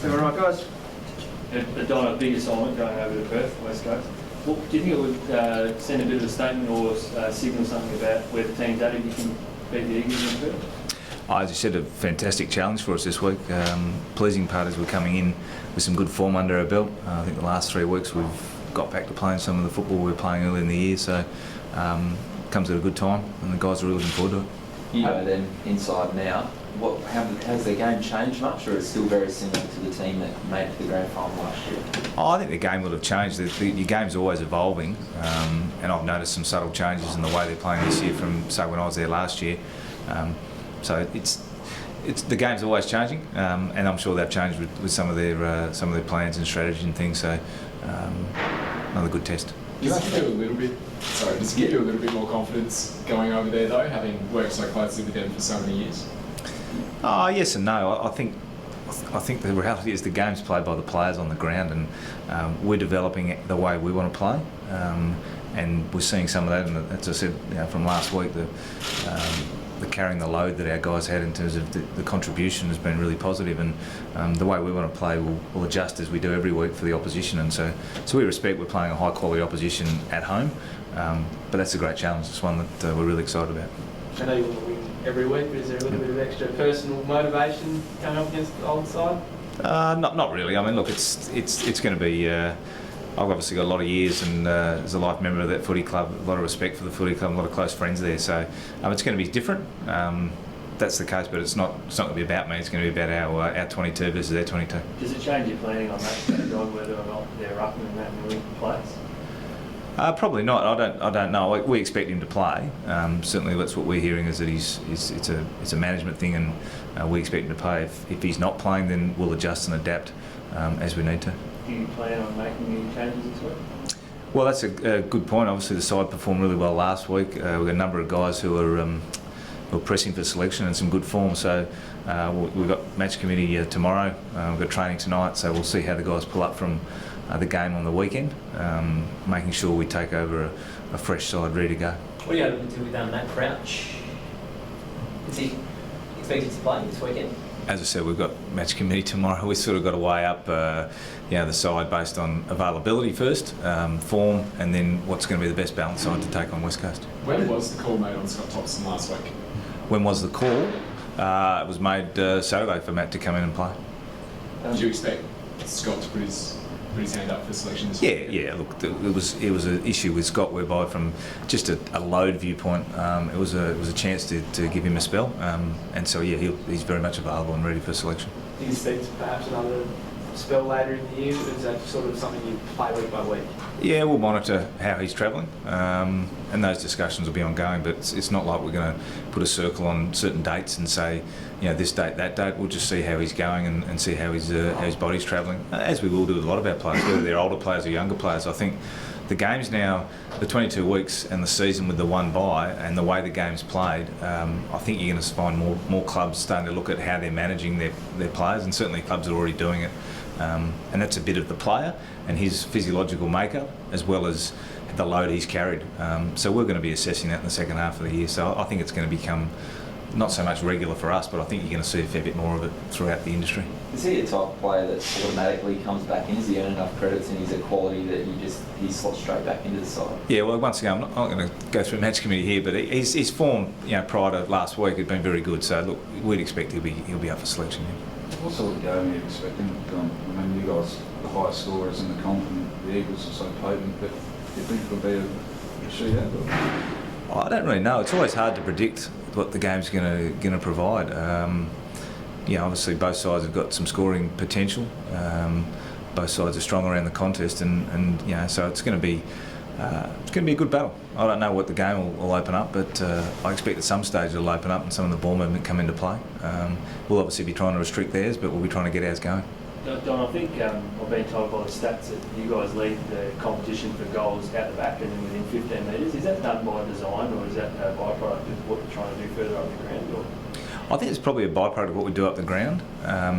All right, guys. Don, a big assignment going over to Perth, West Coast. Well, do you think it would send a bit of a statement or signal something about where the team's at if you can beat the Eagles in Perth? As you said, a fantastic challenge for us this week. Pleasing part is we're coming in with some good form under our belt. I think the last 3 weeks we've got back to playing some of the football we were playing early in the year, so comes at a good time and the guys are really looking forward to it. You know them inside now. Has their game changed much, or is it still very similar to the team that made it to the grand final last year? I think the game will have changed. Your game's always evolving, and I've noticed some subtle changes in the way they're playing this year from, say, when I was there last year. So it's the game's always changing, and I'm sure they've changed with some of their plans and strategy and things. So another good test. Does it give you a little bit more confidence going over there though, having worked so closely with them for so many years? Yes and no. I think the reality is the game's played by the players on the ground, and we're developing it the way we want to play. And we're seeing some of that, and as I said, from last week, the carrying the load that our guys had in terms of the contribution has been really positive, and the way we want to play will adjust as we do every week for the opposition, and so we respect we're playing a high quality opposition at home, but that's a great challenge. It's one that we're really excited about. I know you want to win every week, but is there a little bit of extra personal motivation coming up against the old side? Not really. I mean, look, it's going to be. I've obviously got a lot of years, and as a life member of that footy club, a lot of respect for the footy club, a lot of close friends there. So it's going to be different. That's the case, but it's not going to be about me. It's going to be about our 22 versus their 22. Does it change your planning on that, John, whether or not they're up in that million place? Probably not. I don't know. We expect him to play. Certainly, that's what we're hearing, is that it's a management thing, and we expect him to play. If he's not playing, then we'll adjust and adapt as we need to. Do you plan on making any changes this week? Well, that's a good point. Obviously, the side performed really well last week. We've got a number of guys who are pressing for selection and some good form. So we've got match committee tomorrow. We've got training tonight. So we'll see how the guys pull up from the game on the weekend, making sure we take over a fresh side ready to go. What are you hoping to do with Matt Crouch? Is he expected to play this weekend? As I said, we've got match committee tomorrow. We've sort of got to weigh up the side based on availability first, form, and then what's going to be the best balanced side to take on West Coast. When was the call made on Scott Thompson last week? When was the call? It was made Saturday for Matt to come in and play. Did you expect Scott to put his hand up for selection this week? Yeah. Look, it was an issue with Scott whereby, from just a load viewpoint, it was a chance to give him a spell, and so he's very much available and ready for selection. Do you expect perhaps another spell later in the year? Is that sort of something you play week by week? Yeah, we'll monitor how he's travelling, and those discussions will be ongoing. But it's not like we're going to put a circle on certain dates and say, this date, that date. We'll just see how he's going and see how his body's travelling, as we will do with a lot of our players, whether they're older players or younger players. I think the game's now, the 22 weeks and the season with the one bye and the way the game's played, I think you're going to find more clubs starting to look at how they're managing their players, and certainly clubs are already doing it. And that's a bit of the player and his physiological makeup, as well as the load he's carried. So we're going to be assessing that in the second half of the year. So I think it's going to become not so much regular for us, but I think you're going to see a fair bit more of it throughout the industry. Is he a type of player that automatically comes back in? Has he earned enough credits and he's a quality that he slots straight back into the side? Yeah, well, once again, I'm not going to go through match committee here, but his form, prior to last week, had been very good. So look, we'd expect he'll be up for selection. Yeah. What sort of game are you expecting? I mean, you guys, the highest scorers in the comp, and the Eagles are so potent, but do you think it'll be a shootout? I don't really know. It's always hard to predict what the game's going to provide. Obviously both sides have got some scoring potential. Both sides are strong around the contest, and so it's going to be a good battle. I don't know what the game will open up, but I expect at some stage it'll open up and some of the ball movement come into play. We'll obviously be trying to restrict theirs, but we'll be trying to get ours going. Don, I think I've been told by the stats that you guys lead the competition for goals out the back and then within 15 metres. Is that done by design, or is that a byproduct of what you're trying to do further up the ground? Or? I think it's probably a byproduct of what we do up the ground.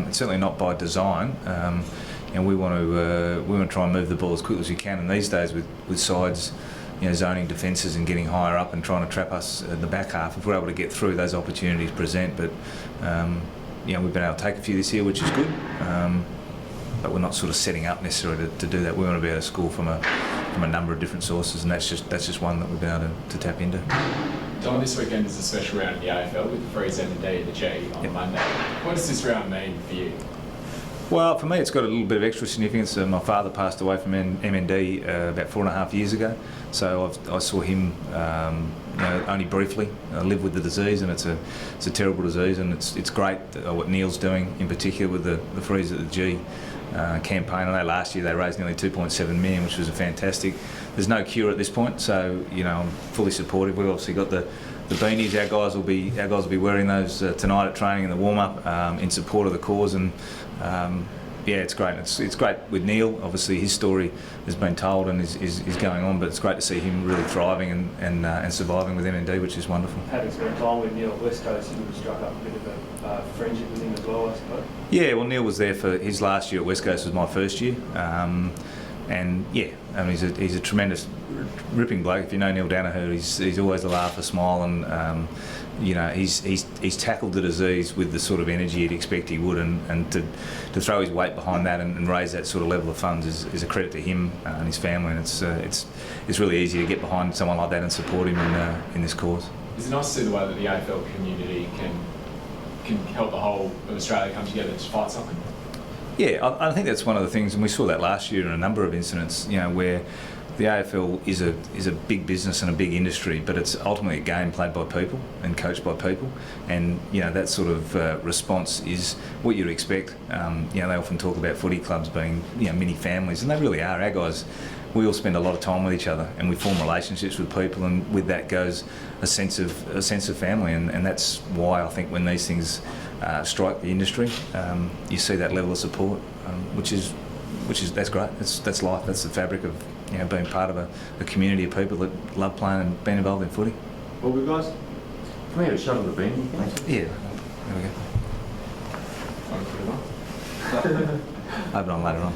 It's certainly not by design. And we want to try and move the ball as quickly as we can. And these days, with sides, zoning defences and getting higher up and trying to trap us in the back half, if we're able to get through, those opportunities present. But we've been able to take a few this year, which is good. but we're not sort of setting up necessarily to do that. We want to be able to score from a number of different sources, and that's just one that we've been able to tap into. Dom, this weekend is a special round in the AFL with the Freeze M&D at the G on Monday. What does this round mean for you? Well, for me, it's got a little bit of extra significance. My father passed away from MND about 4.5 years ago, so I saw him only briefly live with the disease, and it's a terrible disease, and it's great what Neil's doing in particular with the Freeze at the G campaign. I know last year they raised nearly 2.7 million, which was a fantastic. There's no cure at this point, so I'm fully supportive. We've obviously got the beanies. Our guys will be wearing those tonight at training in the warm up in support of the cause, and it's great. It's great with Neil. Obviously, his story has been told and is going on, but it's great to see him really thriving and surviving with MND, which is wonderful. Having spent time with Neil at West Coast, you would have struck up a bit of a friendship with him as well, I suppose. Yeah, well, Neil was there for his last year at West Coast. Was my first year, and he's a tremendous, ripping bloke. If you know Neil Danaher, he's always a laugh, a smile, and he's tackled the disease with the sort of energy you'd expect he would, and to throw his weight behind that and raise that sort of level of funds is a credit to him and his family, and it's really easy to get behind someone like that and support him in this cause. Is it nice to see the way that the AFL community can help the whole of Australia come together to fight something? Yeah, I think that's one of the things, and we saw that last year in a number of incidents, where the AFL is a big business and a big industry, but it's ultimately a game played by people and coached by people, and that sort of response is what you'd expect. They often talk about footy clubs being mini families, and they really are. Our guys, we all spend a lot of time with each other, and we form relationships with people, and with that goes a sense of family, and that's why I think when these things strike the industry, you see that level of support, which is that's great. That's life. That's the fabric of being part of a community of people that love playing and being involved in footy. Well, guys, can we have a shot of the beanie, please? Yeah. There we go. Want to put it on? Have it on later on.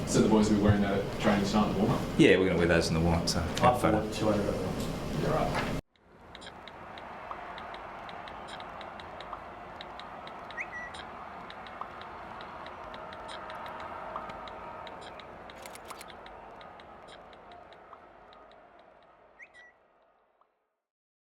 So the boys will be wearing that at training tonight in the warm-up? Yeah, we're going to wear those in the warm-up. So I thought 200 of them. You're right.